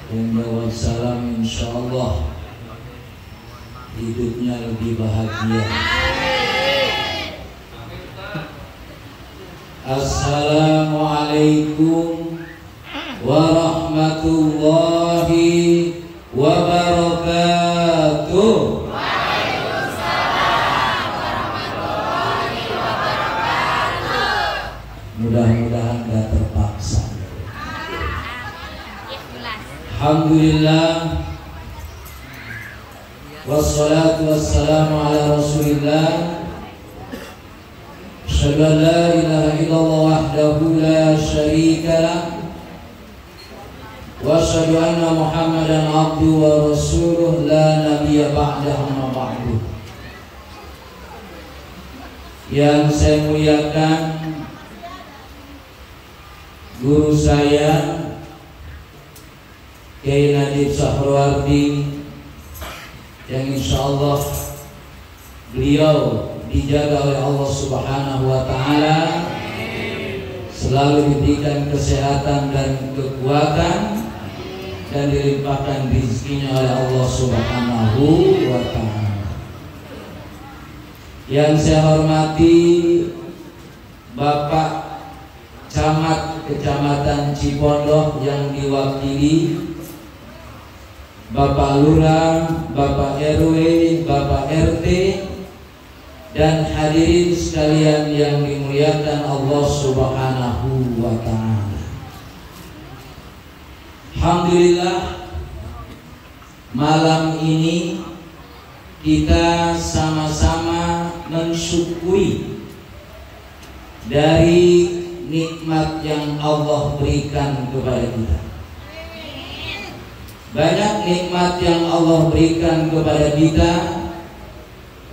yang jawab salam insyaallah hidupnya lebih bahagia. Assalamualaikum warahmatullahi wabarakatuh. Waalaikumsalam warahmatullahi wabarakatuh. Mudah-mudahan gak terpaksa. Alhamdulillah, wassalatu wassalamu ala rasulillah. Asyhadu an la ilaha illallah wahdahu la syarika lah, wa asyhadu anna Muhammadan abduhu wa rasuluh la nabiyya ba'dahu ma ba'du. Yang saya muliakan guru saya Kiai Najib Sahrawardi, yang insyaallah beliau dijaga oleh Allah Subhanahu wa taala, selalu diberikan kesehatan dan kekuatan dan dilimpahkan rezekinya oleh Allah Subhanahu wa taala. Yang saya hormati Bapak Camat Kecamatan Cipondoh yang diwakili Bapak Lurah, Bapak RW, Bapak RT, dan hadirin sekalian yang dimuliakan Allah Subhanahu wa taala. Alhamdulillah, malam ini kita sama-sama mensyukuri dari nikmat yang Allah berikan kepada kita. Banyak nikmat yang Allah berikan kepada kita,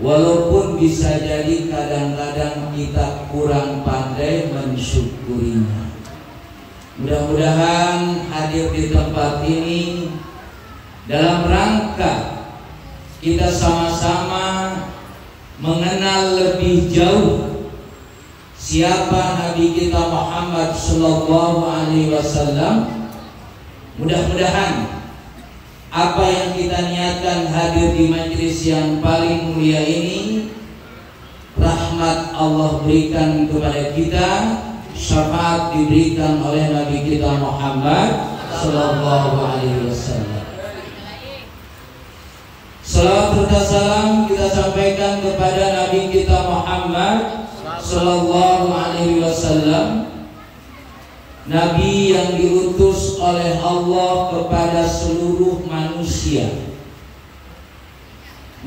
walaupun bisa jadi kadang-kadang kita kurang pandai mensyukurinya. Mudah-mudahan hadir di tempat ini dalam rangka kita sama-sama mengenal lebih jauh siapa Nabi kita Muhammad sallallahu alaihi wasallam. Mudah-mudahan apa yang kita niatkan hadir di majelis yang paling mulia ini, rahmat Allah berikan kepada kita, syafaat diberikan oleh Nabi kita Muhammad sallallahu alaihi wasallam. Salawat serta salam kita sampaikan kepada Nabi kita Muhammad sallallahu alaihi wasallam, Nabi yang diutus oleh Allah kepada seluruh manusia,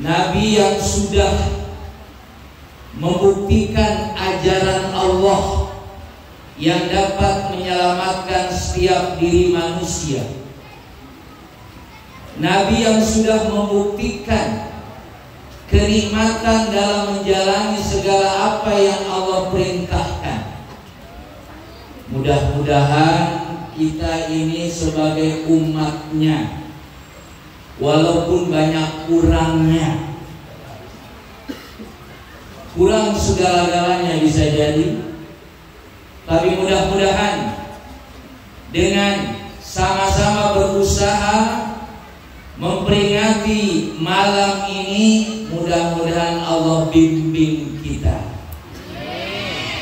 Nabi yang sudah membuktikan ajaran Allah yang dapat menyelamatkan setiap diri manusia, Nabi yang sudah membuktikan kenikmatan dalam menjalani segala apa yang Allah perintahkan. Mudah-mudahan kita ini sebagai umatnya, walaupun banyak kurangnya, kurang segala-galanya bisa jadi, tapi mudah-mudahan dengan sama-sama berusaha memperingati malam ini, mudah-mudahan Allah bimbing kita,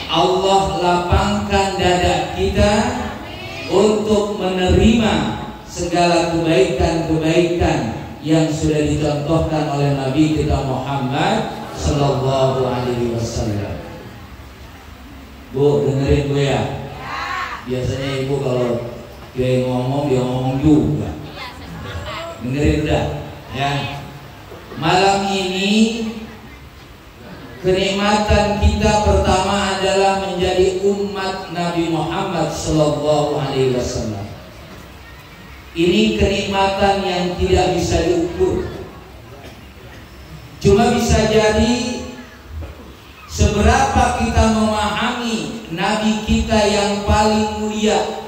Allah lapangkan dada kita untuk menerima segala kebaikan-kebaikan yang sudah dicontohkan oleh Nabi kita Muhammad sallallahu alaihi wasallam. Bu, dengerin gue ya. Biasanya ibu kalau dia ngomong, dia ngomong juga. Dengerin udah ya. Malam ini kenikmatan kita pertama adalah menjadi umat Nabi Muhammad sallallahu alaihi wasallam. Ini kenikmatan yang tidak bisa diukur. Cuma bisa jadi seberapa kita memahami Nabi kita yang paling mulia,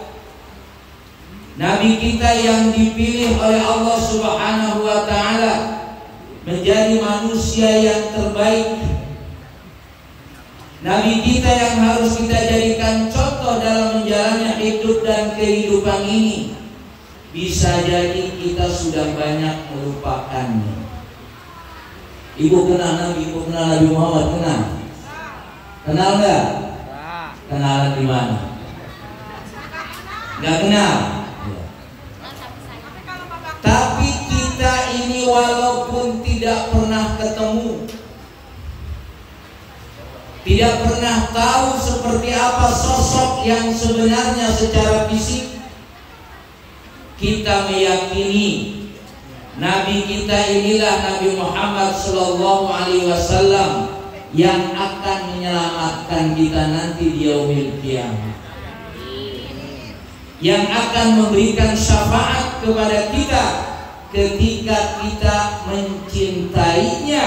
Nabi kita yang dipilih oleh Allah Subhanahu wa taala menjadi manusia yang terbaik, Nabi kita yang harus kita jadikan contoh dalam menjalani hidup dan kehidupan ini. bisa jadi kita sudah banyak melupakannya. Ibu kenal Nabi, ibu kenal Nabi Muhammad, kenal? Kenal nggak? Kenalan di mana? Nggak kenal. Ya. Tapi kita ini walaupun tidak pernah ketemu, tidak pernah tahu seperti apa sosok yang sebenarnya secara fisik, kita meyakini Nabi kita inilah Nabi Muhammad Sallallahu Alaihi Wasallam yang akan menyelamatkan kita nanti di yaumil qiyamah, yang akan memberikan syafaat kepada kita ketika kita mencintainya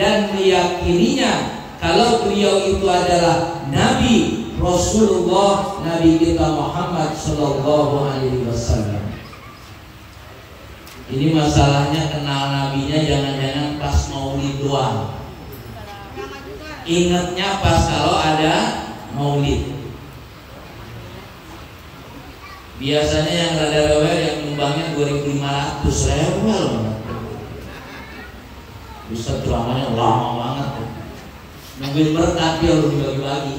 dan meyakininya kalau beliau itu adalah Nabi Rasulullah, Nabi kita Muhammad Sallallahu Alaihi Wasallam. Ini masalahnya kenal nabinya jangan-jangan pas maulid doang. Ingatnya pas kalau ada maulid. Biasanya yang rada rewel yang nyumbangnya 2.500 rewel. Bisa ceramahnya lama banget. Nungguin berkat dia harus dibagi-bagi.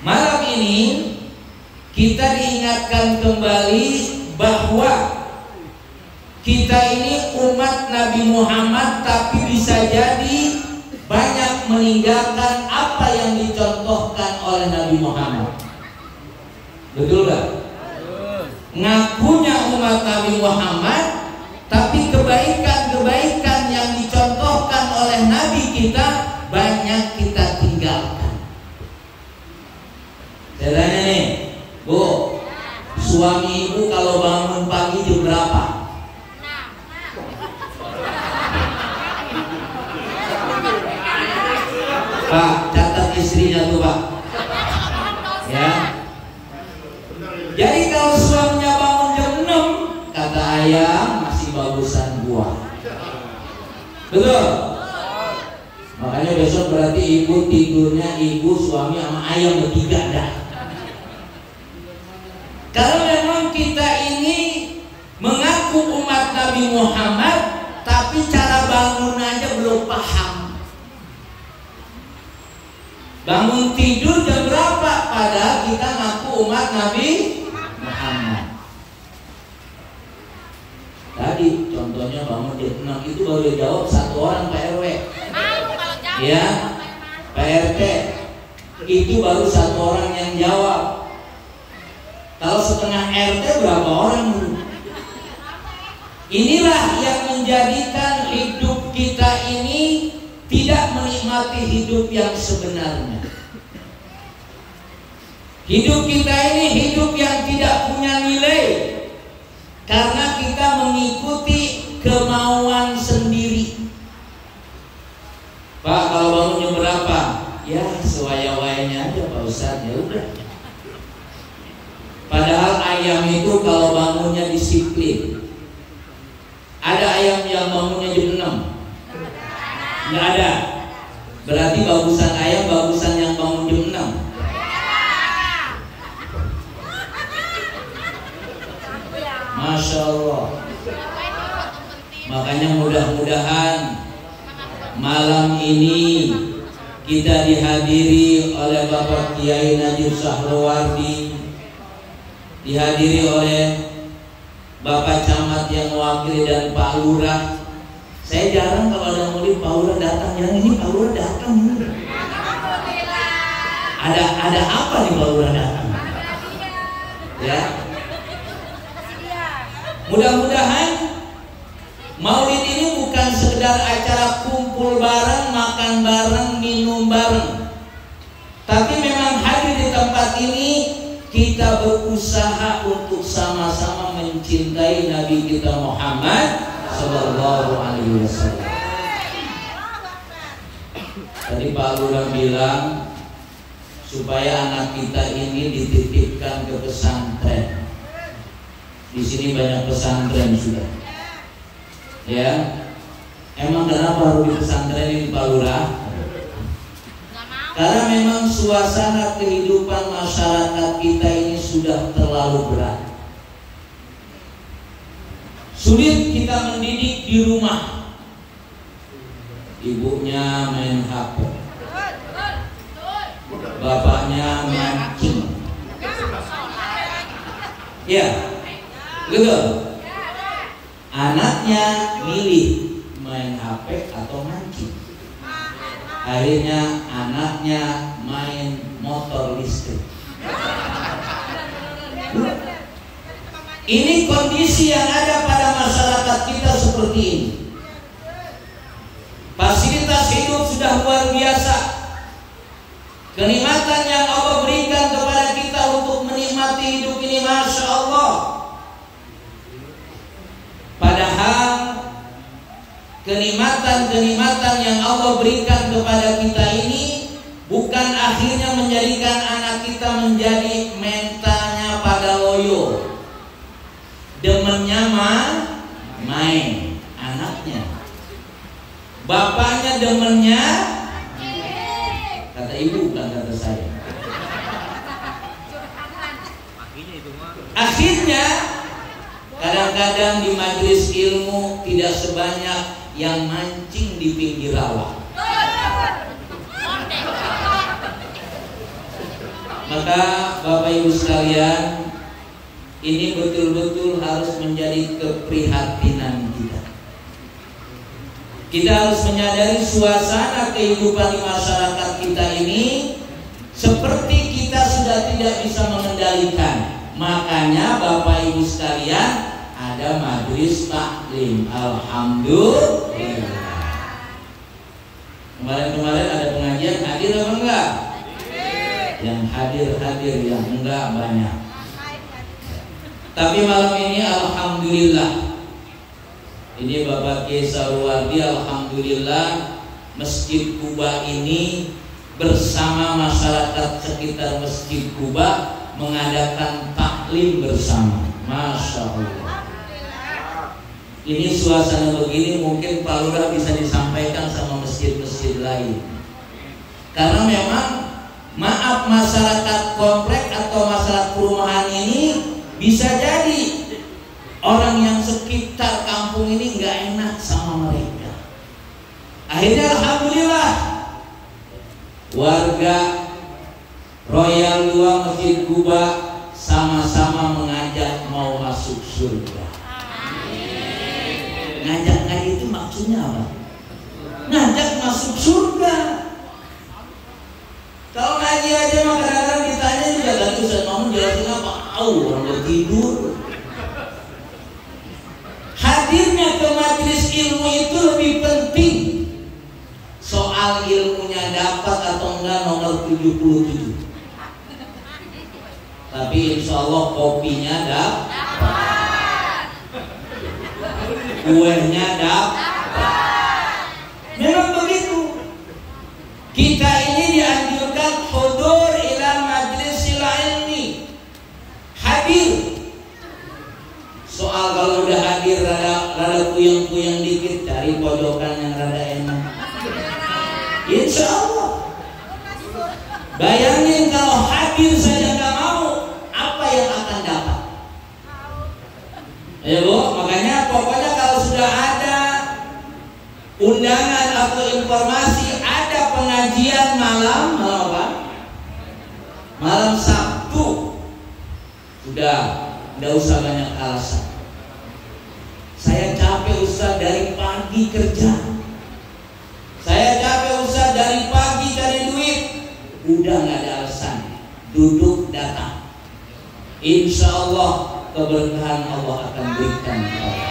Malam ini kita diingatkan kembali bahwa kita ini umat Nabi Muhammad, tapi bisa jadi banyak meninggalkan apa yang dicontohkan oleh Nabi Muhammad. Betul gak? Ngakunya umat Nabi Muhammad, tapi kebaikan-kebaikan yang dicontohkan oleh Nabi kita banyak kita tinggalkan. Saya tanya nih, Bu, suami ibu kalau bangun pagi jam berapa? Pak, catat istrinya tuh Pak. Ya. Jadi kalau suaminya bangun jam 6, kata ayam masih bagusan buah. Betul? Makanya besok berarti ibu tidurnya ibu, suami sama ayam bertiga dah. Kalau memang kita ini mengaku umat Nabi Muhammad, tapi cara bangun aja belum paham. Bangun tidur jam berapa? Padahal kita ngaku umat Nabi Muhammad. Tadi contohnya bangun jam 6 itu baru jawab satu orang Pak RW. Ya, Pak RT itu baru satu orang yang jawab. Kalau setengah RT berapa orang? Inilah yang menjadikan hidup kita ini tidak menikmati hidup yang sebenarnya. Hidup kita ini hidup yang tidak punya nilai, karena kita mengikuti kemauan sendiri. Pak, kalau bangun jam berapa? Ya sewaya-wayanya aja Pak Ustadz, ya udah. Padahal ayam itu kalau bangunnya disiplin. Ada ayam yang bangunnya jam 6? Nggak ada. Berarti bagusan ayam bagusan yang bangun jam 6. Masya Allah. Makanya mudah-mudahan malam ini kita dihadiri oleh Bapak Kiai Najib Sahrawardi, dihadiri oleh Bapak Camat yang mewakili dan Pak Lurah. Saya jarang kalau ada maulid Pak Lurah datang, yang ini Pak Lurah datang. Ada apa nih Pak Lurah datang? Ya. Mudah-mudahan maulid ini bukan sekedar acara kumpul bareng, makan bareng, minum bareng, tapi memang hadir di tempat ini kita berusaha untuk sama-sama mencintai Nabi kita Muhammad Sallallahu Alaihi Wasallam. Tadi Pak Lurah bilang supaya anak kita ini dititipkan ke pesantren. Di sini banyak pesantren sudah. Ya, emang kenapa harus di pesantren ini Pak Lurah? Karena memang suasana kehidupan masyarakat kita ini sudah terlalu terlalu berat. Sulit kita mendidik di rumah. Ibunya main HP, bapaknya mancing. Ya, betul. Anaknya milih main HP atau mancing. Akhirnya anaknya main motor listrik. Ini kondisi yang ada pada masyarakat kita seperti ini. Fasilitas hidup sudah luar biasa. Kenikmatan yang Allah berikan kepada kita untuk menikmati hidup ini, Masya Allah. Padahal kenikmatan-kenikmatan yang Allah berikan kepada kita ini bukan akhirnya menjadikan anak kita menjadi mentalnya pada loyo. Demennya main anaknya. Bapaknya demennya, kata ibu bukan kata saya. Akhirnya kadang-kadang di majelis ilmu tidak sebanyak yang mancing di pinggir rawa. Maka Bapak Ibu sekalian, ini betul-betul harus menjadi keprihatinan kita. Kita harus menyadari suasana kehidupan di masyarakat kita ini seperti kita sudah tidak bisa mengendalikan. Makanya Bapak Ibu sekalian, ada majelis taklim. Alhamdulillah. Kemarin-kemarin ada pengajian, hadir apa enggak? Yang hadir, yang enggak banyak. Tapi malam ini alhamdulillah, ini Bapak Kiai Sarwardi, alhamdulillah Masjid Kuba ini bersama masyarakat sekitar Masjid Kuba mengadakan taklim bersama. Masya Allah. Ini suasana begini mungkin Pak Lurah bisa disampaikan sama masjid-masjid lain. Karena memang maaf, masyarakat komplek atau masyarakat perumahan ini bisa jadi orang yang sekitar kampung ini nggak enak sama mereka. Akhirnya alhamdulillah warga Royal 2 Masjid Kuba sama-sama mengajak mau masuk surga. Ngajak itu maksudnya apa? Ngajak masuk surga. Kalau ngaji aja mah kadang-kadang ditanya juga tadi Ustaz Mamun jelasin apa? Orang udah tidur. Hadirnya ke majelis ilmu itu lebih penting. Soal ilmunya dapat atau enggak nomor 77. Tapi insya Allah kopinya dapat, kuenya dapat. Memang begitu. Kita ini dianjurkan hudur ila majlisil ilmi, hadir. Soal kalau udah hadir rada puyeng-puyeng dikit, cari pojokan yang rada enak. Insya Allah. Bayangin kalau hadir saja nggak mau, apa yang akan dapat? Ya Bu, makanya pokoknya kalau sudah ada undangan atau informasi ada pengajian malam apa? Malam Sabtu, sudah nggak usah banyak alasan. Saya capek Ustaz dari pagi kerja. Saya capek Ustaz dari pagi cari duit. Udah nggak ada alasan, duduk datang. Insya Allah keberkahan Allah akan berikan kepada.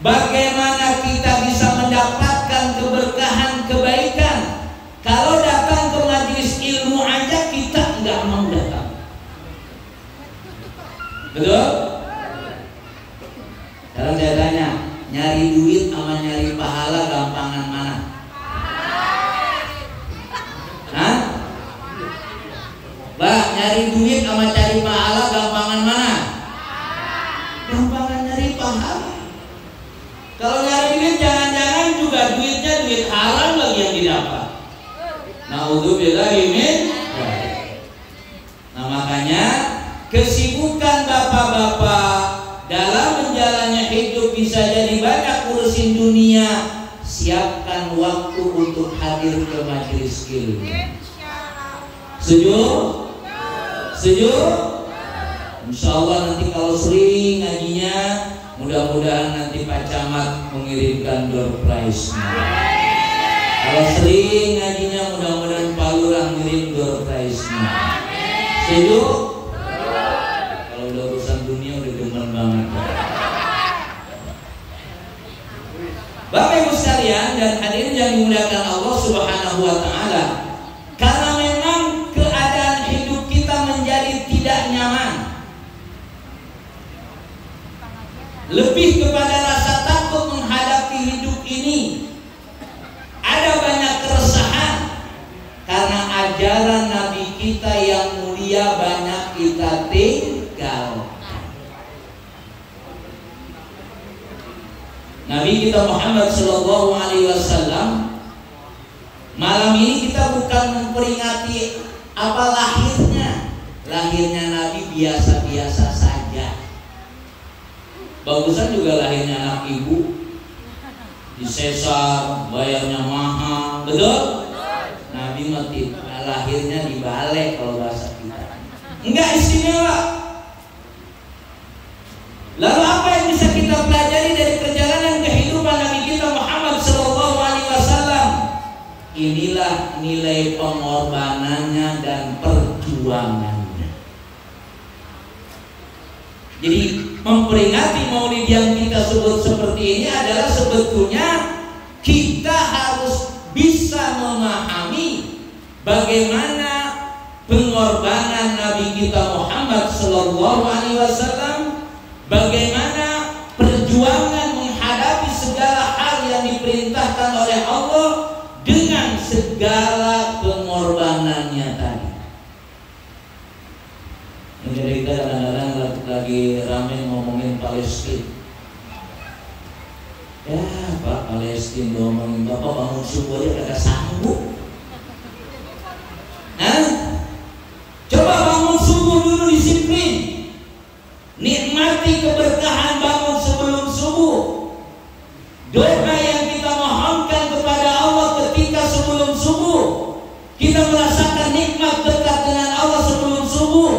Bagaimana kita bisa mendapatkan keberkahan kebaikan kalau datang ke majelis ilmu aja kita nggak mau datang? Betul? Sekarang saya tanya, nyari duit sama nyari pahala gampangan mana? Hah? Mbak, nyari duit sama cari pahala gampangan mana? Gampangan nyari pahala. Kalau nyari duit jangan-jangan juga duitnya duit haram lagi yang didapat. Naudzubillah min. Nah makanya kesibukan bapak-bapak dalam menjalani hidup bisa jadi banyak urusin dunia, siapkan waktu untuk hadir ke majelis ilmu. Setuju? Setuju? Insya Allah nanti kalau sering ngajinya, mudah-mudahan nanti Pak Camat mengirimkan door prize. Kalau sering ngajinya, mudah-mudahan Pak Lurah ngirim door prize. Setuju? Kalau udah urusan dunia udah demen banget. Bapak Ibu sekalian dan hadirin yang dimuliakan Allah Subhanahu wa taala, karena memang keadaan hidup kita menjadi tidak nyaman, lebih kepada rasa takut menghadapi hidup ini, ada banyak keresahan karena ajaran Nabi kita yang mulia banyak kita tinggal. Nabi kita Muhammad Sallallahu Alaihi Wasallam, malam ini kita bukan memperingati apa lahirnya. Lahirnya Nabi biasa-biasa saja. Bagusan juga lahirnya anak ibu, disesar, bayarnya mahal, betul? Nabi mati lahirnya dibalik kalau bahasa kita. Enggak istimewa. Lalu apa yang bisa kita pelajari dari perjalanan kehidupan Nabi kita Muhammad Sallallahu Alaihi Wasallam? Inilah nilai pengorbanannya dan perjuangannya. Jadi memperingati Maulid yang kita sebut seperti ini adalah sebetulnya kita harus bisa memahami bagaimana pengorbanan Nabi kita Muhammad Sallallahu Alaihi Wasallam, bagaimana perjuangan menghadapi segala hal yang diperintahkan oleh Allah dengan segala pengorbanannya tadi. Jadi kita kadang-kadang lagi ramai ngomongin Palestina. Ya Pak, Palestina ngomongin Bapak bangun subuh aja kagak sanggup. Coba bangun subuh dulu disiplin. Nikmati keberkahan bangun sebelum subuh. Doa yang kita mohonkan kepada Allah ketika sebelum subuh, kita merasakan nikmat dekat dengan Allah sebelum subuh.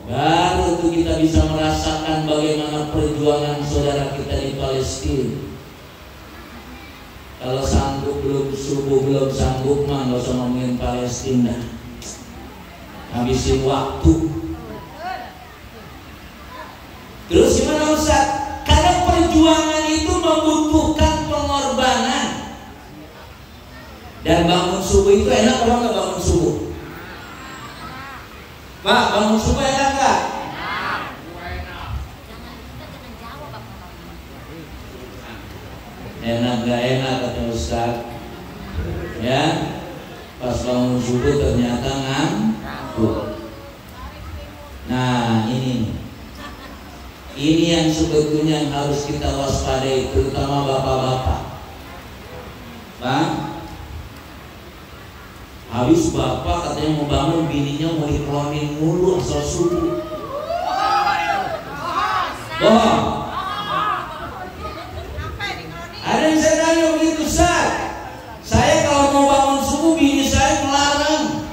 Baru itu kita bisa merasakan bagaimana perjuangan saudara kita di Palestina. Kalau sanggup belum subuh, belum sanggup mah nggak usah ngomongin Palestina. Habisin waktu. Terus gimana Ustaz? Karena perjuangan itu membutuhkan pengorbanan. Dan bangun subuh itu enak apa nggak bangun subuh? Pak, bangun subuh enak nggak? Enak gak enak kata Ustaz. Ya, pas bangun subuh ternyata ngantuk. Nah ini yang sebetulnya yang harus kita waspadai, terutama bapak-bapak. Pak, habis bapak katanya mau bangun, bininya mau diklonin mulu asal subuh. Bohong. Ada yang saya tanya begitu, Ustaz. Saya kalau mau bangun subuh, bini saya melarang.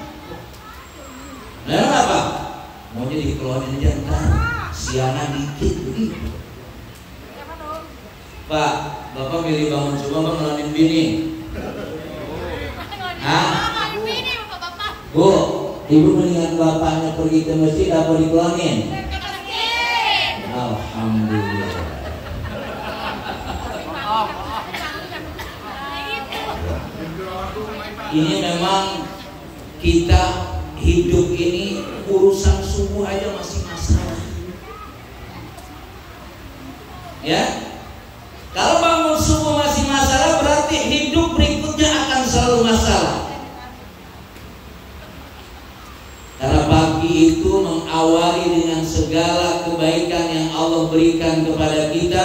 Lalu apa? Maunya diklonin aja ntar. Siangan dikit begitu. Pak, Bapak milih bangun subuh apa ngelonin bini? Hah? Bu, Ibu mendingan bapaknya pergi ke masjid apa diklonin? Alhamdulillah. Ini memang kita hidup ini urusan subuh aja masih masalah. Ya, kalau bangun subuh masih masalah, berarti hidup berikutnya akan selalu masalah. Karena pagi itu mengawali dengan segala kebaikan yang Allah berikan kepada kita,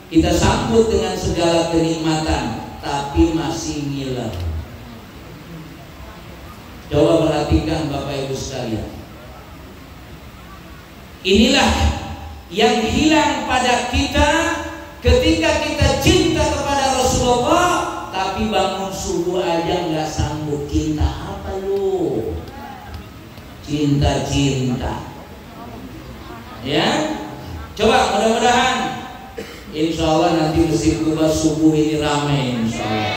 kita sambut dengan segala kenikmatan, tapi masih ngiler. Coba perhatikan Bapak Ibu sekalian. Inilah yang hilang pada kita ketika kita cinta kepada Rasulullah, tapi bangun subuh aja nggak sanggup. Cinta apa lu? Cinta. Ya, coba mudah-mudahan insya Allah nanti Masjid Kuba subuh ini ramai insya Allah.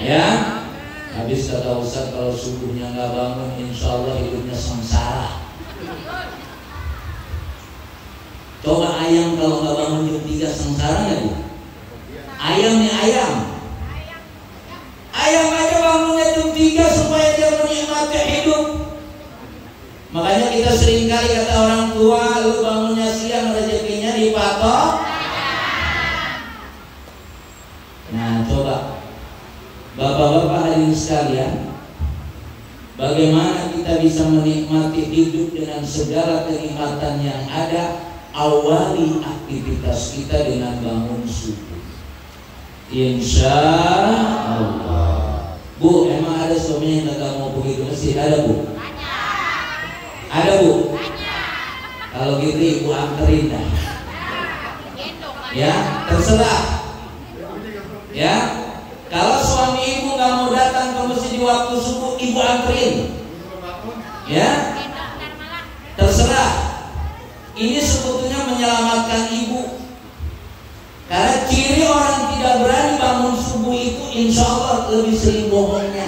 Ya, habis kata Ustaz kalau subuhnya nggak bangun, insya Allah hidupnya sengsara. Coba ayam kalau nggak bangun jam 3 sengsara nggak Bu? Ayam aja bangunnya jam 3 supaya dia menikmati hidup. Makanya kita sering kali kata orang tua, lu bangunnya siang rezekinya dipatok. Nah coba bapak-bapak hadirin sekalian, bagaimana kita bisa menikmati hidup dengan segala kenikmatan yang ada? Awali aktivitas kita dengan bangun subuh. Insya Allah. Bu, emang ada suami yang gak mau pergi ke masjid? Ada Bu? Ada Bu? Kalau gitu ibu anterin dah. Ya, terserah. Ya, kalau suami ibu gak mau datang ke masjid di waktu subuh, ibu anterin. Ya, terserah. Ini sebetulnya menyelamatkan ibu. Karena ciri orang tidak berani bangun subuh itu insya Allah lebih sering bohongnya.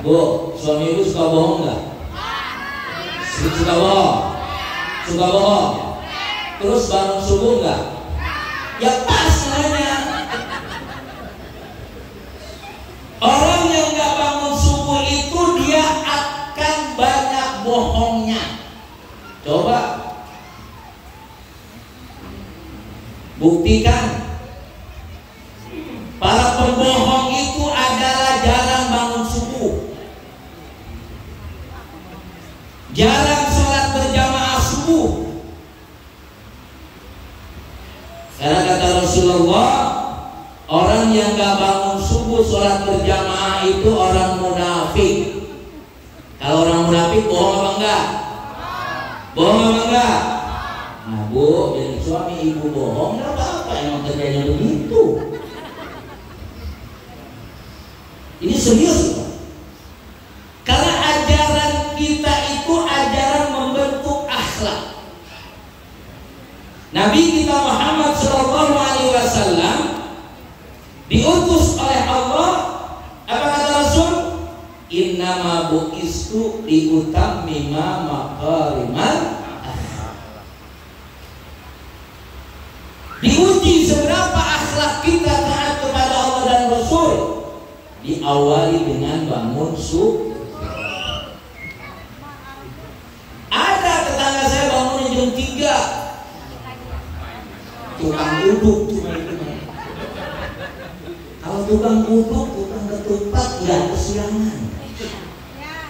Bu, suami ibu suka bohong nggak? Suka bohong. Terus bangun subuh nggak? Ya pas nanya. Orang yang nggak bangun subuh itu dia akan banyak bohongnya. Coba buktikan. Para pembohong itu adalah jarang bangun subuh, jarang sholat berjamaah subuh. Karena kata Rasulullah, orang yang gak bangun subuh sholat berjamaah itu orang munafik. Kalau orang munafik bohong apa enggak? Bohong apa enggak? Nah Bu, jadi suami ibu bohong gak apa-apa, emang kerjanya begitu. Ini serius Pak. Karena ajaran kita itu ajaran membentuk akhlak. Nabi kita Muhammad SAW diutus oleh Allah. Apa kata Rasul? Innama bu'istu liutammima makarimal akhlak. Diuji seberapa akhlak kita taat kepada Allah dan Rasul. Diawali dengan bangun subuh. Ada tetangga saya bangun jam 3. Tukang duduk cuma itu. Kalau tukang duduk, tukang ketupat ya kesiangan.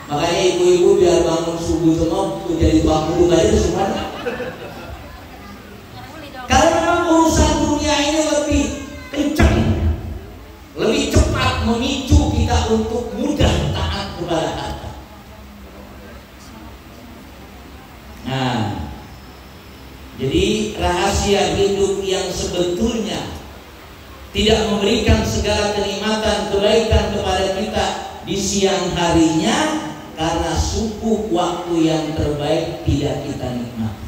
Makanya ibu-ibu biar bangun subuh semua jadi tukang duduk aja semua. Kalau memang urusan dunia ini lebih kencang, lebih cepat memicu kita untuk mudah taat kepada Allah. Nah, jadi rahasia hidup yang sebetulnya tidak memberikan segala kenikmatan kebaikan kepada kita di siang harinya, karena subuh waktu yang terbaik tidak kita nikmati.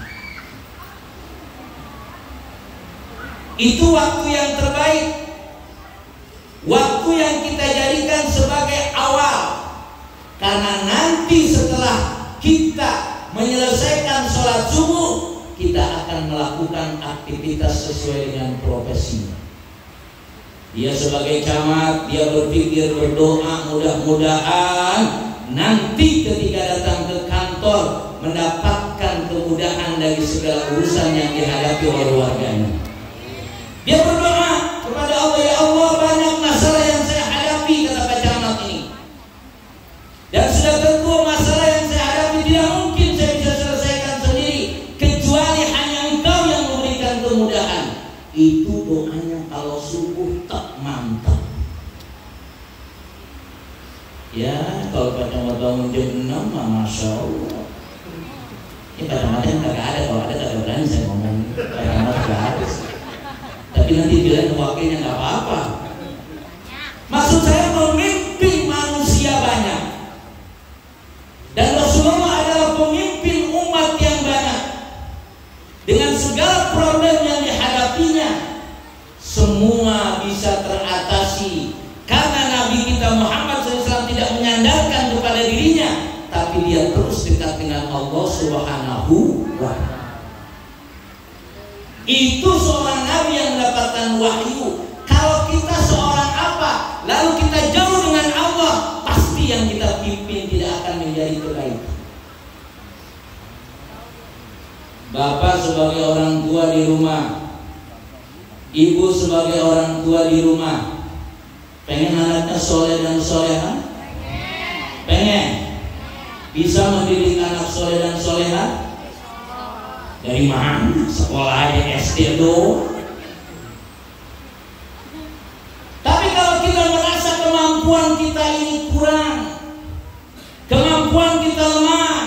Itu waktu yang terbaik, waktu yang kita jadikan sebagai awal. Karena nanti setelah kita menyelesaikan sholat subuh, kita akan melakukan aktivitas sesuai dengan profesinya. Dia sebagai camat, dia berpikir, berdoa, mudah-mudahan nanti ketika datang ke kantor mendapatkan kemudahan dari segala urusan yang dihadapi oleh warganya. Dia berdoa kepada Allah, ya Allah, banyak masalah yang saya hadapi, kata Pak Camat ini. Dan sudah tentu masalah yang saya hadapi tidak mungkin saya bisa selesaikan sendiri, kecuali hanya Engkau yang memberikan kemudahan. Itu doanya kalau subuh tak mantap. Ya, kalau Pak Camat bangun jam 6, Masya Allah. Dan Rasulullah adalah pemimpin umat yang banyak. Dengan segala problem yang dihadapinya, semua bisa teratasi karena Nabi kita Muhammad SAW tidak menyandarkan kepada dirinya, tapi dia terus dekat dengan Allah Subhanahu wa Ta'ala. Itu seorang Nabi yang mendapatkan wahyu. Kalau kita seorang apa, lalu kita jauh dengan Allah, pasti yang kita pimpin tidak akan menjadi kebaikan. Bapak sebagai orang tua di rumah, ibu sebagai orang tua di rumah, pengen anaknya soleh dan soleha? Pengen. Bisa mendidik anak soleh dan soleha? Dari mana? Sekolah aja SD doang. Tapi kalau kita merasa kemampuan kita ini kurang, kemampuan kita lemah,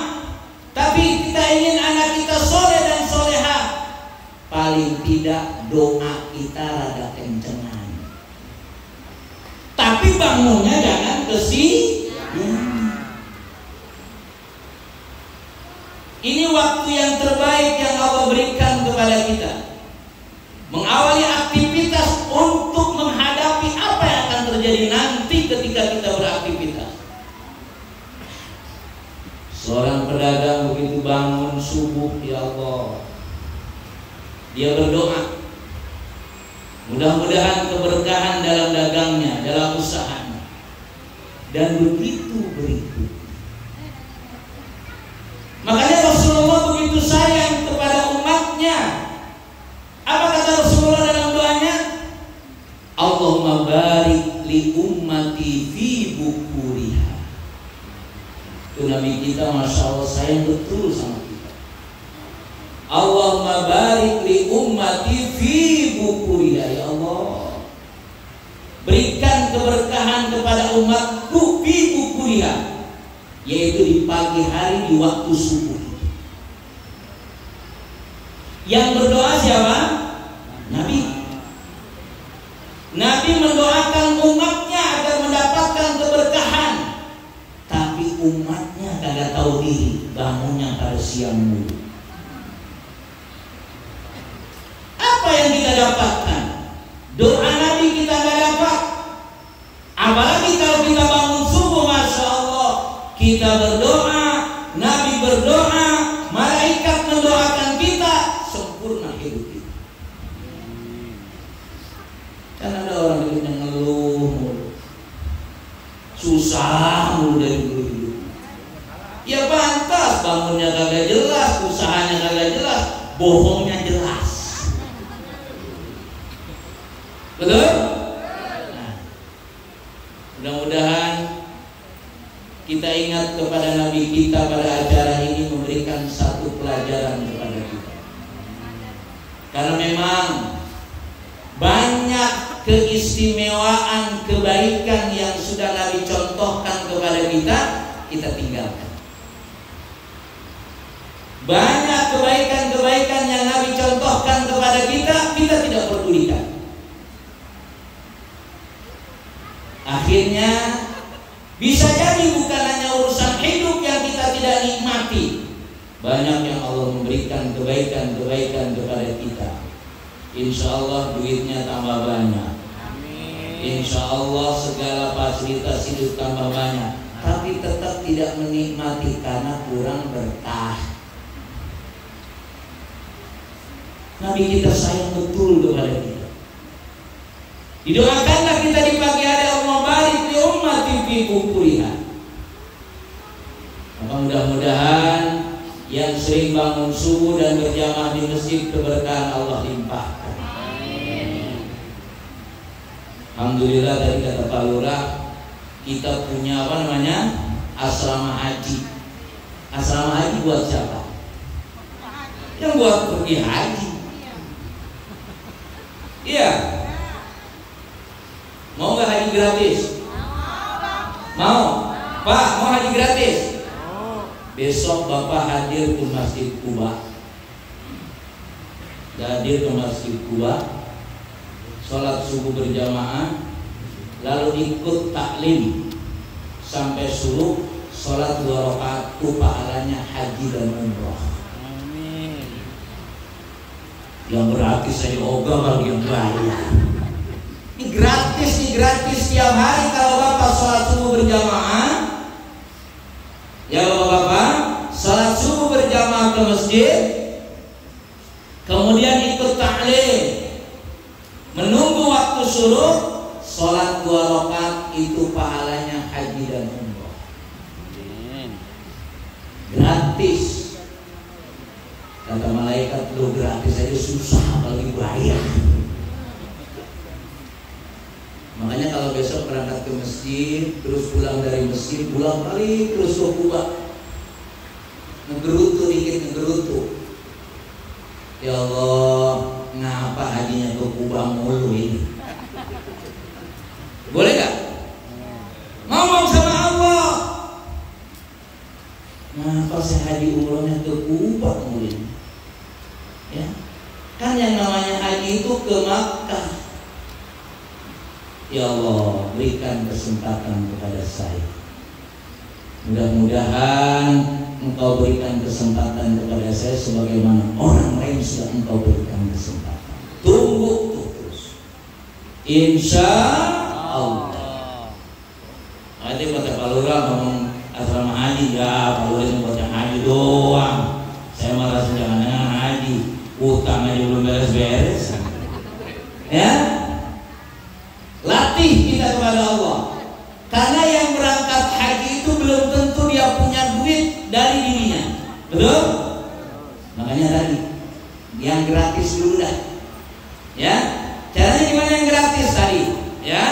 tapi kita ingin anak kita soleh dan soleha, paling tidak doa kita rada kencengan. Tapi bangunnya jangan kesiangan. Ini waktu yang terbaik yang Allah berikan kepada kita, mengawali aktivitas untuk menghadapi apa yang akan terjadi nanti ketika kita beraktivitas. Seorang pedagang begitu bangun subuh, ya Allah, dia berdoa, mudah-mudahan keberkahan dalam dagangnya, dalam usahanya. Dan begitu berikut. Makanya Rasulullah begitu sayang kepada umatnya. Apa kata Rasulullah dalam doanya? Allahumma barik li ummati fi bukuriha. Itu Nabi kita, Masya Allah, sayang betul sama kita. Allahumma barik li ummati fi bukuriha. Ya Allah, berikan keberkahan kepada umatku fi bukuriha, yaitu di pagi hari, di waktu subuh. Yang berdoa siapa? Nabi. Nabi mendoakan umatnya agar mendapatkan keberkahan, tapi umatnya kagak tahu diri, bangunnya pada siang mulu. Apa yang kita dapatkan? Doa Nabi kita gak dapat. Apalagi kalau kita bangun subuh, Masya Allah, kita berdoa, Nabi berdoa, malaikat mendoakan kita, sempurna hidup kita. Kan ada orang yang ngeluh, susah mulu dari dulu hidup. Ya pantas, bangunnya kagak jelas, usahanya kagak jelas, bohongnya jelas. Betul? Nah, mudah-mudahan kita ingat kepada Nabi kita pada acara ini memberikan satu pelajaran kepada kita. Karena memang banyak keistimewaan kebaikan yang sudah Nabi contohkan kepada kita, kita tinggalkan. Banyak kebaikan-kebaikan yang Nabi contohkan kepada kita, kita tidak pedulikan. Akhirnya bisa jadi bukan hanya urusan hidup yang kita tidak nikmati, banyak yang Allah memberikan kebaikan-kebaikan kepada kita. Insya Allah duitnya tambah banyak, insya Allah segala fasilitas hidup tambah banyak, tapi tetap tidak menikmati karena kurang berkah. Nabi kita sayang betul kepada kita. Didoakanlah kita di pagi hari, Allah barik li ummati fi bukuriha. Maka mudah-mudahan yang sering bangun subuh dan berjamaah di masjid, keberkahan Allah limpahkan. Alhamdulillah, tadi kata Pak Lurah, kita punya apa namanya, asrama haji. Asrama haji buat siapa? Yang buat pergi haji. Iya. Mau nggak haji gratis? Mau? Pak, mau haji gratis? Besok Bapak hadir ke Masjid Kuba. Hadir ke Masjid Kuba, sholat subuh berjamaah, lalu ikut taklim sampai subuh, sholat 2 rakaat itu pahalanya haji dan umroh. Amin. Yang gratis saya ogah bagi yang bayar. Ini gratis tiap hari kalau Bapak sholat subuh berjamaah. Ya Bapak, sholat subuh berjamaah ke masjid, kemudian ikut ta'lim, menunggu waktu syuruk, sholat 2 rakaat itu pahalanya haji dan umroh. Gratis. Kata malaikat, lo gratis aja susah apalagi bayar. Makanya kalau besok berangkat ke masjid, terus pulang dari masjid, pulang balik terus ke Kuba, ngegerutu dikit, ngegerutu. Ya Allah, ngapa hajinya ke Kuba mulu ini? Boleh gak? Ngomong sama Allah, ngapa saya haji umrohnya ke Kuba mulu ini? Ya, kan yang namanya haji itu ke Makkah. Ya Allah, berikan kesempatan kepada saya. Mudah-mudahan Engkau berikan kesempatan kepada saya sebagaimana orang lain sudah Engkau berikan kesempatan. Tunggu terus, insya Allah. Nanti kata Pak Lurah ngomong asrama haji, ya Pak Lurah cuma baca haji doang. Saya malah jangan haji, utang aja belum beres-beres. Ya, latih kita kepada Allah. Karena yang berangkat haji itu belum tentu dia punya duit dari dirinya. Betul? Makanya tadi yang gratis dulu dah. Ya, caranya gimana yang gratis tadi? Ya,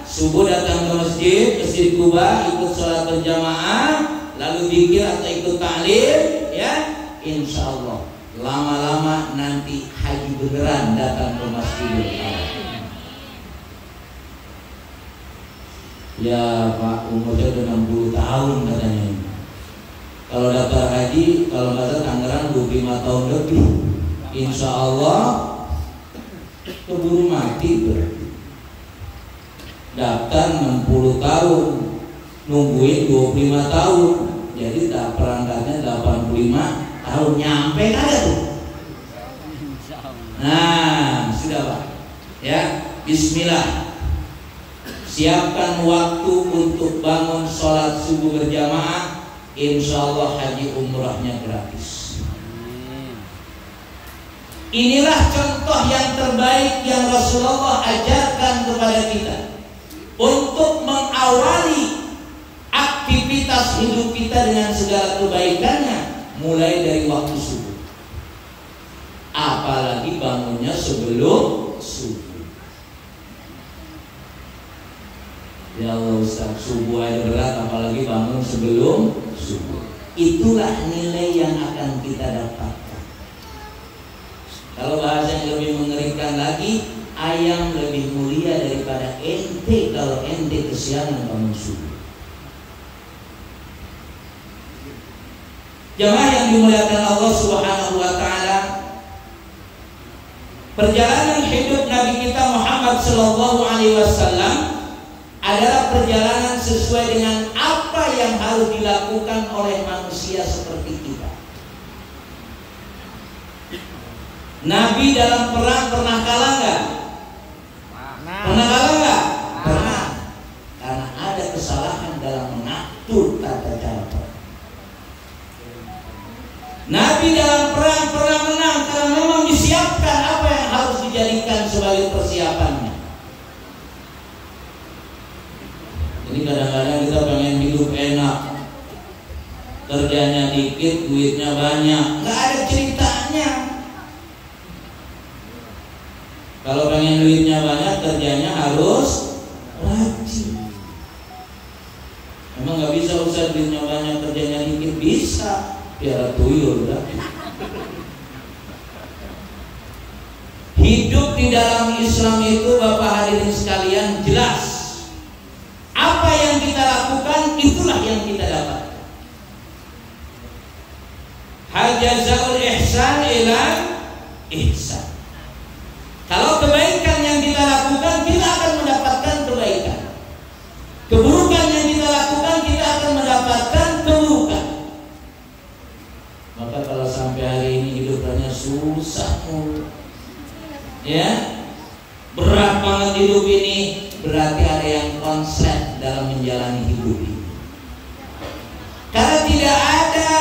subuh datang ke masjid Kuba, ikut sholat berjamaah, lalu zikir atau ikut ta'lim, ya, insya Allah lama-lama nanti haji beneran datang ke Masjidil Haram. Ya Pak, umurnya udah 60 tahun katanya. Kalau daftar haji, kalau nggak salah Tangerang 25 tahun lebih. Insya Allah keburu mati berarti. Daftar 60 tahun, nungguin 25 tahun. Jadi perangkatnya 85 tahun, nyampe ada tuh. Nah, sudah Pak. Ya, bismillah. Siapkan waktu untuk bangun sholat subuh berjamaah. Insya Allah haji umrahnya gratis. Inilah contoh yang terbaik yang Rasulullah ajarkan kepada kita untuk mengawali aktivitas hidup kita dengan segala kebaikannya, mulai dari waktu subuh. Apalagi bangunnya sebelum subuh. Ya Allah Ustaz, subuh aja berat, apalagi bangun sebelum subuh. Itulah nilai yang akan kita dapatkan. Kalau bahasa yang lebih mengerikan lagi, ayam lebih mulia daripada ente kalau ente kesiangan bangun subuh. Jamaah yang dimuliakan Allah Subhanahu wa taala, perjalanan hidup Nabi kita Muhammad sallallahu alaihi wasallam adalah perjalanan sesuai dengan apa yang harus dilakukan oleh manusia seperti kita. Nabi dalam perang pernah kalah nggak? Pernah kalah nggak? Pernah. Karena ada kesalahan dalam mengatur tata cara perang. Nabi dalam perang pernah menang karena memang disiapkan apa yang harus dijadikan sebagai persiapannya. Ini kadang-kadang kita pengen hidup enak, kerjanya dikit, duitnya banyak, nggak ada ceritanya. Kalau pengen duitnya banyak, kerjanya harus rajin. Emang nggak bisa usah duitnya banyak, kerjanya dikit? Bisa, biar tuyul dah. Hidup di dalam Islam itu, Bapak hadirin sekalian, jelas. Apa yang kita lakukan, itulah yang kita dapat. Hal jazaul ihsan ila ihsan. Kalau kebaikan yang kita lakukan, kita akan mendapatkan kebaikan. Keburukan yang kita lakukan, kita akan mendapatkan mulu. Ya, berat banget hidup ini, berarti ada yang konslet dalam menjalani hidup ini. Karena tidak ada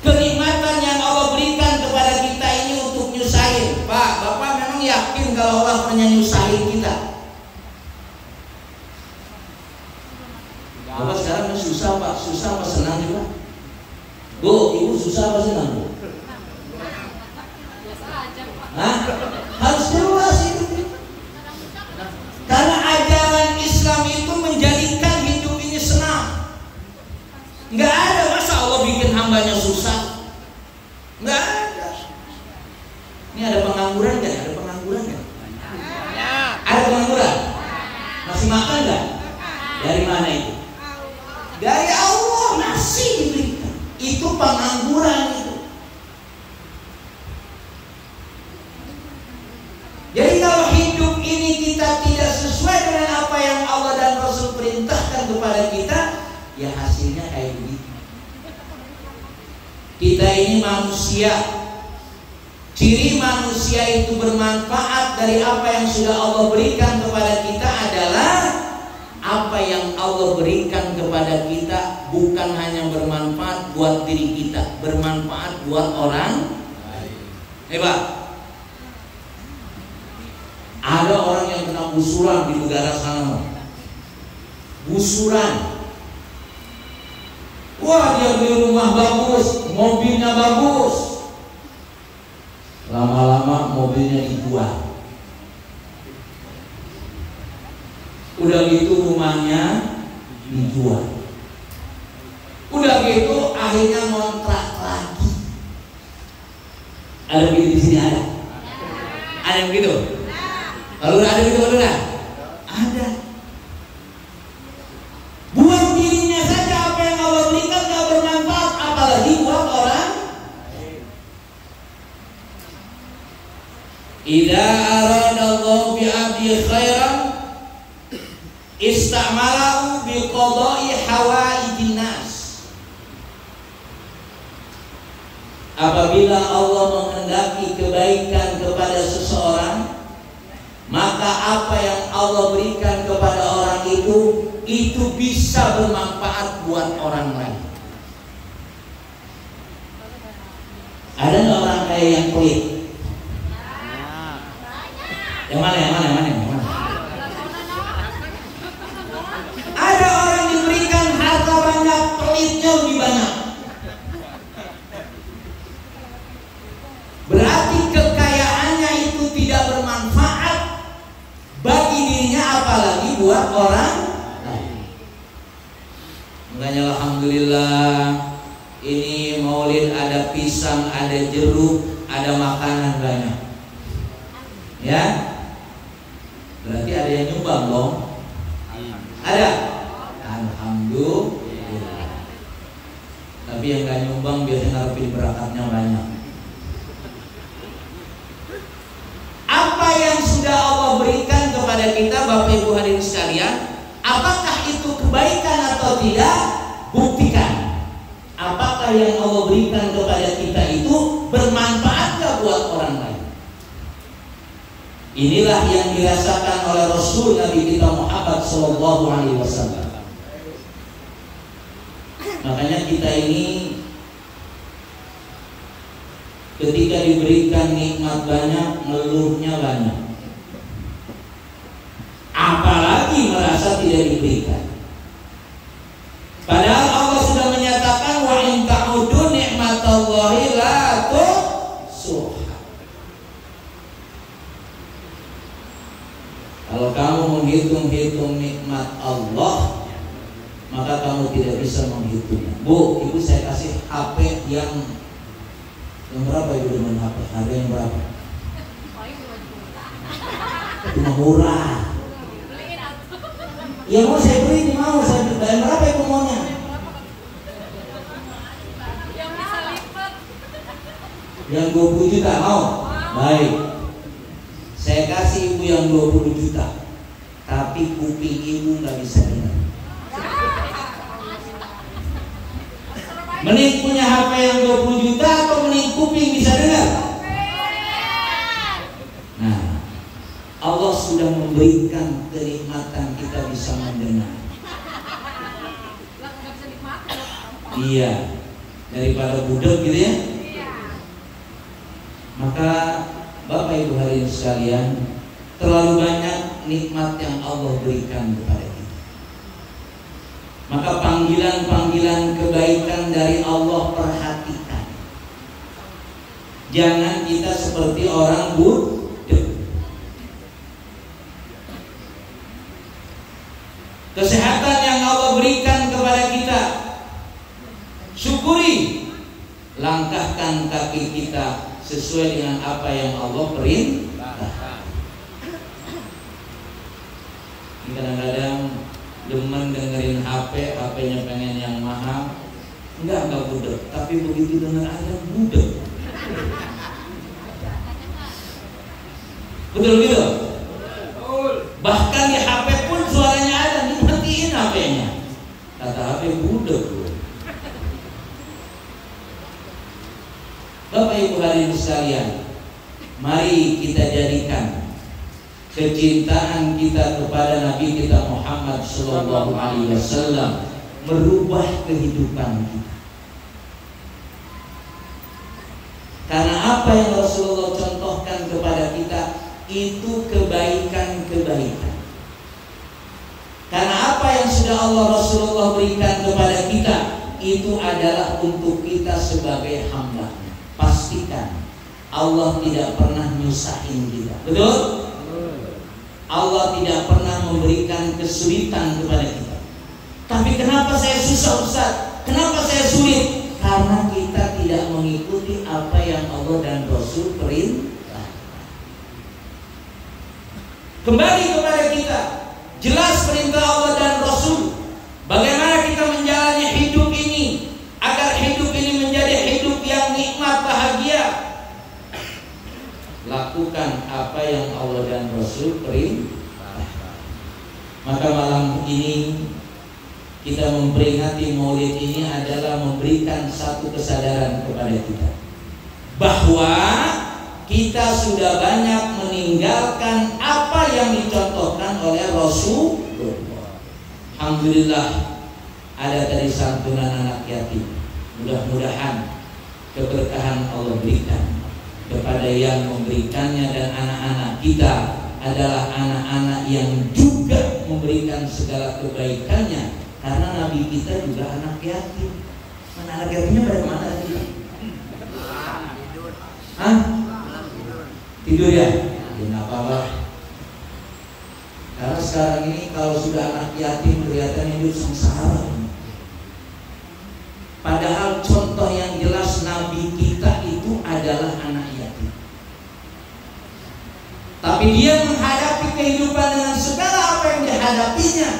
kenikmatan yang Allah berikan kepada kita ini untuk nyusahin. Pak, Bapak memang yakin kalau Allah pernah nyusahin kita? Bapak sekarang susah Pak, susah apa senang juga? Bu, Ibu susah apa senang Bu? Hah? Harus jelas itu. Karena ajaran Islam itu menjadikan hidup ini senang. Nggak ada masa Allah bikin hambanya susah. Nggak ada. Ini ada pengangguran nggak? Ada pengangguran nggak? Ada pengangguran? Masih makan nggak? Dari mana itu? Dari Allah masih diberikan. Itu pengangguran itu. Jadi kalau hidup ini kita tidak sesuai dengan apa yang Allah dan Rasul perintahkan kepada kita, ya hasilnya kayak begitu. Kita ini manusia. Ciri manusia itu bermanfaat dari apa yang sudah Allah berikan kepada kita adalah apa yang Allah berikan kepada kita bukan hanya bermanfaat buat diri kita, bermanfaat buat orang lain. Hebat. Ada orang yang kena busuran di negara sana. Busuran. Wah, dia beli rumah bagus, mobilnya bagus. Lama-lama mobilnya dijual. Udah gitu rumahnya dijual. Udah gitu akhirnya ngontrak lagi. Ada begitu di sini ada? Ada yang begitu? Kalau ada gitu ada? Ada. Buat dirinya saja apa yang Allah berikan gak bermanfaat, apalagi buat orang. Idza aradallahu bi'abdi khairan istamalahu biqada'i hawaijin nas. Apabila Allah menghendaki kebaikan kepada seseorang, maka apa yang Allah berikan kepada orang itu bisa bermanfaat buat orang lain. Ada nggak orang kaya yang pelit? Yang mana? Ada orang diberikan harta banyak, pelitnya lebih banyak. Berarti kekayaannya itu tidak bermanfaat bagi dirinya, apalagi buat orang lain. Makanya alhamdulillah ini maulid ada pisang, ada jeruk, ada makanan banyak. Ya, berarti ada yang nyumbang dong. Ada? Alhamdulillah. Tapi yang gak nyumbang biasanya ngarepin berakatnya banyak. Apa yang sudah Allah berikan kepada kita, Bapak Ibu hadirin sekalian, apakah itu kebaikan atau tidak? Buktikan. Apakah yang Allah berikan kepada kita itu bermanfaat gak buat orang lain? Inilah yang dirasakan oleh Rasul Nabi kita Muhammad SAW. Makanya kita ini ketika diberikan nikmat banyak, ngeluhnya banyak. Apalagi merasa tidak diberikan. Padahal Allah sudah menyatakan wa in ta'udu ni'matallahi la tuhsuha. Kalau kamu menghitung-hitung nikmat Allah, maka kamu tidak bisa menghitungnya. Bu, Ibu saya kasih HP yang berapa Ibu dengan HP? Harga yang berapa? Cuma murah. Ya mau saya beli, mau saya beli. Dan berapa Ibu maunya? Yang bisa lipat. Yang 20 juta mau? Baik. Saya kasih Ibu yang 20 juta. Tapi kuping Ibu gak bisa dengar. Mending punya HP yang 20 juta atau mending kuping bisa dengar? Nah, Allah sudah memberikan kenikmatan kita bisa mendengar. Iya, daripada budak gitu ya. Maka Bapak Ibu hadirin sekalian, terlalu banyak nikmat yang Allah berikan kepada kita. Maka panggilan-panggilan kebaikan dari Allah perhatikan. Jangan kita seperti orang budak. Kesehatan yang Allah berikan kepada kita, syukuri. Langkahkan kaki kita sesuai dengan apa yang Allah perintahkan. Kadang-kadang demen dengerin HP-nya pengen yang mahal. Enggak budak, tapi begitu dengar azan budak. Betul gitu? Bahkan di HP pun suaranya ada, dimatiin HP-nya. Kata HP budak. Bapak Ibu hadirin sekalian, mari kita jadikan kecintaan kita kepada Nabi kita Muhammad Sallallahu Alaihi Wasallam merubah kehidupan kita. Karena apa yang Rasulullah contohkan kepada kita itu kebaikan-kebaikan. Karena apa yang sudah Rasulullah berikan kepada kita itu adalah untuk kita sebagai hamba. Pastikan Allah tidak pernah nyusahin kita. Betul? Allah tidak pernah memberikan kesulitan kepada kita. Tapi kenapa saya susah Ustaz? Kenapa saya sulit? Karena kita tidak mengikuti apa yang Allah dan Rasul perintah. Kembali kepada kita, jelas perintah Allah dan Rasul. Bagaimana kita menjalani hidup ini agar hidup ini menjadi hidup yang nikmat, bahagia. Lakukan apa yang Allah dan Rasul perintah. Maka malam ini kita memperingati Maulid ini adalah memberikan satu kesadaran kepada kita bahwa kita sudah banyak meninggalkan apa yang dicontohkan oleh Rasulullah. Alhamdulillah ada tadi santunan anak yatim. Mudah-mudahan keberkahan Allah berikan kepada yang memberikannya, dan anak-anak kita adalah anak-anak yang juga memberikan segala kebaikannya, karena Nabi kita juga anak yatim. Mana anak yatimnya pada mana tadi? Hah? Tidur ya? Ya apa-apa. Karena sekarang ini kalau sudah anak yatim kelihatan hidup sengsara. Padahal contoh yang jelas Nabi kita itu adalah anak yatim. Tapi dia menghadapi kehidupan dengan segala apa yang dihadapinya.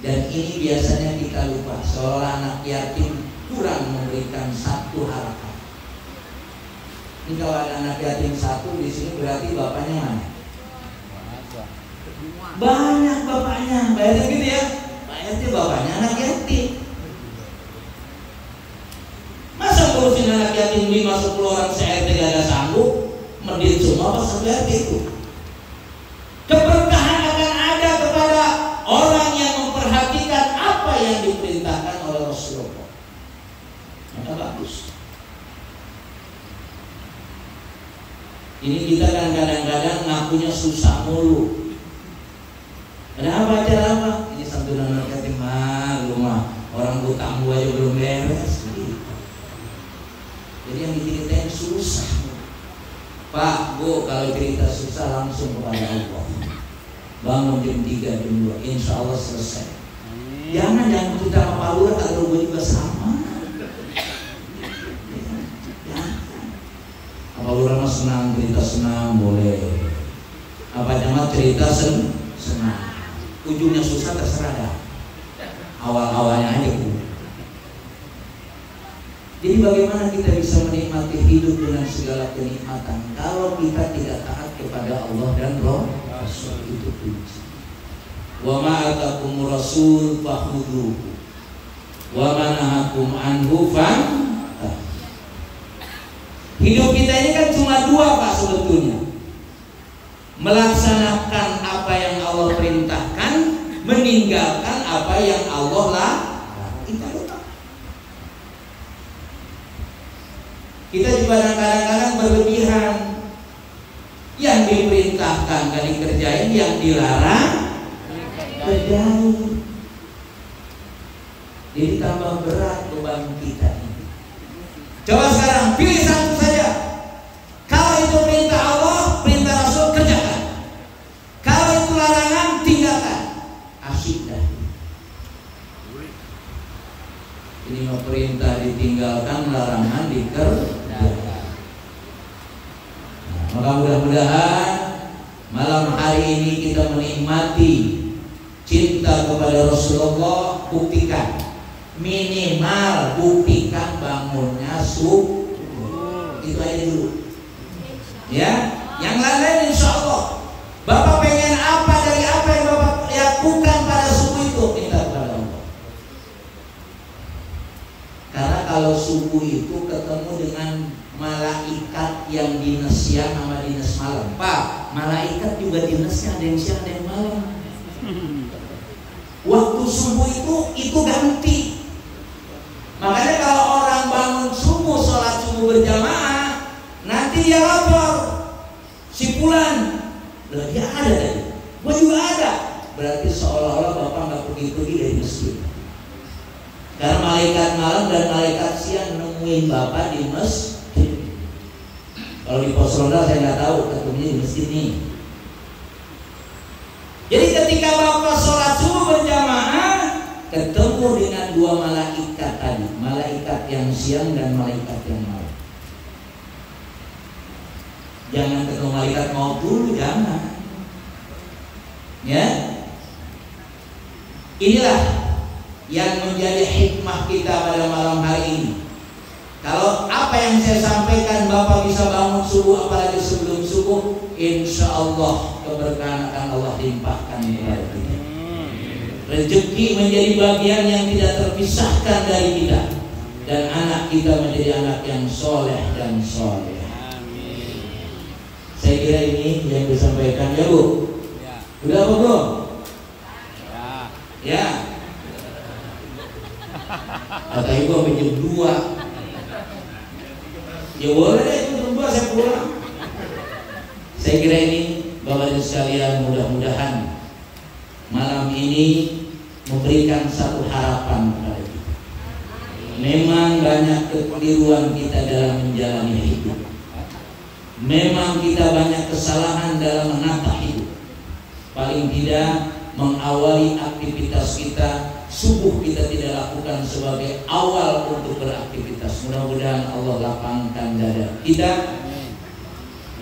Dan ini biasanya kita lupa, seolah anak yatim kurang memberikan satu harapan. Ini kalau ada anak yatim satu di sini berarti bapaknya mana? Banyak bapaknya, bayangin gitu ya. Bayangin bapaknya anak yatim. Masa ngurusin anak yatim 5-10 orang se-RT gak ada sanggup, mendit semua pas RT itu. Keberkahan akan ada kepada orang yang memperhatikan apa yang diperintahkan oleh Rasulullah. Maka bagus. Ini kita kan kadang-kadang ngakunya susah mulu. Kenapa acara apa? Ini santunan anak yatim rumah orang utang aja belum beres. Jadi yang diceritain susah. Pak, Bu, kalau cerita susah langsung kepada Allah. Bangun jam 3, jam 2, insya Allah selesai. Jangan cerita sama Pak Lurah, kalau gue juga sama. Pak Lurah mah senang, cerita senang, boleh. Apa nama cerita senang. Ujungnya susah terserah dah. Awal-awalnya aja Bu. Jadi bagaimana kita bisa menikmati hidup dengan segala kenikmatan kalau kita tidak taat kepada Allah dan Rasul? Itu kunci. Wa ma atakumur rasul fakhudhuhu wa manahakum anhu fan. Hidup kita ini kan cuma dua Pak sebetulnya. Melaksanakan apa yang Allah perintahkan, meninggalkan apa yang Allah larang. Kita juga kadang-kadang berlebihan. Yang diperintahkan gak dikerjain, yang dilarang kerjain. Jadi tambah berat beban kita ini. Coba sekarang pilih satu saja. Kalau itu perintah Allah, perintah Rasul, kerjakan. Kalau itu larangan, tinggalkan. Asyik dah. Ini mau perintah ditinggalkan, larangan dikerjakan. Maka mudah-mudahan malam hari ini kita menikmati cinta kepada Rasulullah. Buktikan, minimal buktikan bangunnya subuh. Itu aja dulu. Ya, yang lain insya Allah. Bapak pengen apa dari apa yang Bapak lakukan pada subuh itu, minta kepada Allah. Karena kalau subuh itu ketemu dengan malaikat yang dinas siang sama dinas malam. Pak, malaikat juga dinasnya ada yang siang ada yang malam. Waktu subuh itu ganti. Makanya kalau orang bangun subuh, sholat subuh berjamaah, nanti dia lapor, si Fulan, loh dia ada tadi, gua juga ada. Berarti seolah-olah Bapak nggak pergi-pergi dari masjid. Karena malaikat malam dan malaikat siang nemuin Bapak di masjid. Kalau di pos ronda saya nggak tahu, ketemunya di masjid nih. Jadi ketika Bapak sholat subuh berjamaah, ketemu dengan dua malaikat tadi, malaikat yang siang dan malaikat yang malam. Jangan ketemu malaikat maut dulu, jangan. Ya, inilah yang menjadi hikmah kita pada malam hari ini. Kalau apa yang saya sampaikan Bapak bisa bangun subuh, apalagi sebelum subuh, insya Allah keberkahan akan Allah limpahkan kepada kita. Rezeki menjadi bagian yang tidak terpisahkan dari kita, dan anak kita menjadi anak yang soleh dan soleh. Saya kira ini yang disampaikan, ya Bu. Udah apa belum? Ya. Kata Ibu sampai jam 2. Ya boleh deh, itu jam 2 saya pulang. Saya kira ini Bapak Ibu sekalian, mudah-mudahan malam ini memberikan satu harapan kepada kita. Memang banyak kekeliruan kita dalam menjalani hidup. Memang kita banyak kesalahan dalam menata hidup. Paling tidak mengawali aktivitas kita, subuh kita tidak lakukan sebagai awal untuk beraktivitas. Mudah-mudahan Allah lapangkan dada kita,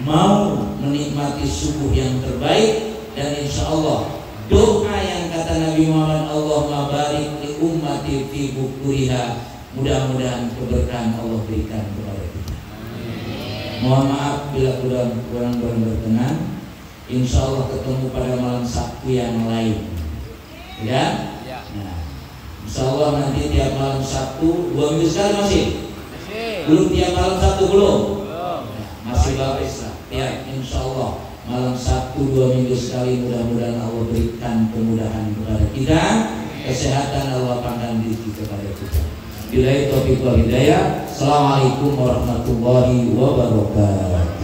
mau menikmati subuh yang terbaik, dan insya Allah doa yang kata Nabi Muhammad, Allahumma barik li ummati fi bukuriha, mudah-mudahan keberkahan Allah berikan kepada kita. Mohon maaf bila kurang berkenan. Insya Allah ketemu pada malam Sabtu yang lain, ya. Nah, insya Allah nanti tiap malam Sabtu 2 minggu sekali masih. Belum tiap malam Sabtu belum. Nah, masih bagus lah. Ya, insya Allah malam Sabtu 2 minggu sekali. Mudah-mudahan Allah berikan kemudahan kepada kita, kesehatan Allah lapangkan rezeki kepada kita. Billahi taufiq wal hidayah. Assalamualaikum warahmatullahi wabarakatuh.